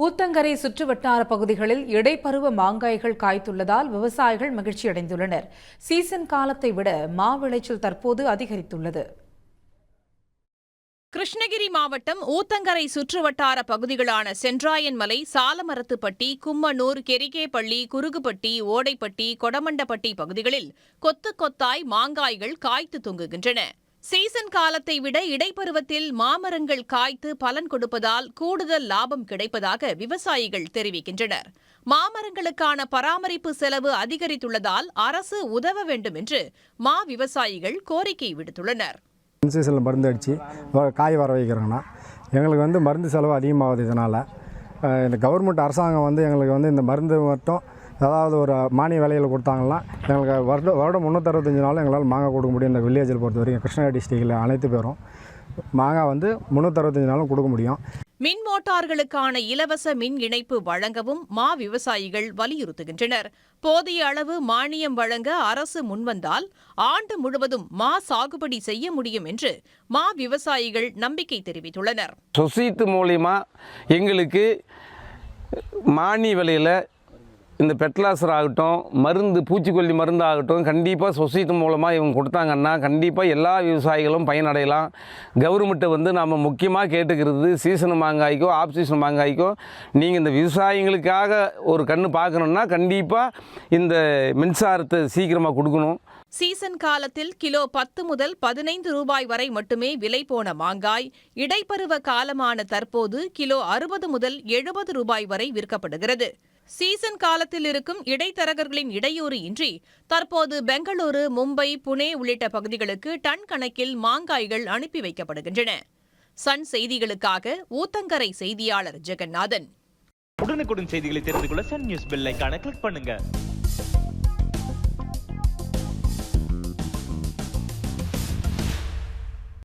ஊத்தங்கரை சுற்றுவட்டார பகுதிகளில் இடைப்பருவ மாங்காய்கள் காய்த்துள்ளதால் விவசாயிகள் மகிழ்ச்சியடைந்துள்ளனர். சீசன் காலத்தை விட மா விளைச்சல் தற்போது அதிகரித்துள்ளது. கிருஷ்ணகிரி மாவட்டம் ஊத்தங்கரை சுற்றுவட்டார பகுதிகளான சென்றாயன்மலை, சாலமரத்துப்பட்டி, கும்மனூர், கெரிகேப்பள்ளி, குருகுப்பட்டி, ஓடைப்பட்டி, கொடமண்டப்பட்டி பகுதிகளில் கொத்து கொத்தாய் மாங்காய்கள் காய்த்து தொங்குகின்றன. சீசன் காலத்தை விட இடைப்பருவத்தில் மாமரங்கள் காய்த்து பலன் கொடுப்பதால் கூடுதல் லாபம் கிடைப்பதாக விவசாயிகள் தெரிவிக்கின்றனர். மாமரங்களுக்கான பராமரிப்பு செலவு அதிகரித்துள்ளதால் அரசு உதவ வேண்டும் என்று மா விவசாயிகள் கோரிக்கை விடுத்துள்ளனர். சீசனில் மருந்து அடித்து காய் வர வைக்கிறாங்கன்னா எங்களுக்கு மருந்து செலவு அதிகமாகுது. இதனால் இந்த கவர்மெண்ட் அரசாங்கம் எங்களுக்கு இந்த மருந்து மட்டும் ஏதாவது ஒரு மானிய விலையில் கொடுத்தாங்கன்னா எங்களுக்கு வருடம் 365 நாள் எங்களால் மாங்காய் கொடுக்க முடியும். இந்த வில்லேஜில் பொறுத்த வரைக்கும் கிருஷ்ணகிரி டிஸ்ட்ரிக்டில் அனைத்து பேரும் மாங்காய் 365 நாளும் கொடுக்க முடியும். மின் மோட்டார்களுக்கான இலவச மின் இணைப்பு வழங்கவும் மா விவசாயிகள் வலியுறுத்துகின்றனர். போதிய அளவு மானியம் வழங்க அரசு முன்வந்தால் ஆண்டு முழுவதும் மா சாகுபடி செய்ய முடியும் என்று மா விவசாயிகள் நம்பிக்கை தெரிவித்துள்ளனர். சொசைட்டி மூலிமா எங்களுக்கு மானிய விலையில் இந்த பெட்லாசர் ஆகட்டும், மருந்து பூச்சிக்கொல்லி மருந்து ஆகட்டும், கண்டிப்பாக சொசைட்டி மூலமாக இவங்க கொடுத்தாங்கன்னா கண்டிப்பாக எல்லா விவசாயிகளும் பயனடையலாம். கவர்மெண்ட்டை நாம் முக்கியமாக கேட்டுக்கிறது, சீசன் மாங்காய்க்கோ ஆஃப் சீசன் மாங்காய்க்கோ நீங்கள் இந்த விவசாயிகளுக்காக ஒரு கண்ணு பார்க்கணுன்னா கண்டிப்பாக இந்த மின்சாரத்தை சீக்கிரமாக கொடுக்கணும். சீசன் காலத்தில் கிலோ 10 முதல் 15 ரூபாய் வரை மட்டுமே விலை போன மாங்காய் இடைப்பருவ காலமான தற்போது கிலோ 60 முதல் 70 ரூபாய் வரை விற்கப்படுகிறது. சீசன் காலத்தில் இருக்கும் இடைத்தரகர்களின் இடையூறு இன்றி தற்போது பெங்களூரு, மும்பை, புனே உள்ளிட்ட பகுதிகளுக்கு டன் கணக்கில் மாங்காய்கள் அனுப்பி வைக்கப்படுகின்றன. சன் செய்திகளுக்காக ஊத்தங்கரை செய்தியாளர் ஜெகநாதன். உடனுக்குடன் செய்திகளை தெரிந்து கொள்ள சன் நியூஸ் பெல் ஐகானை கிளிக் பண்ணுங்க.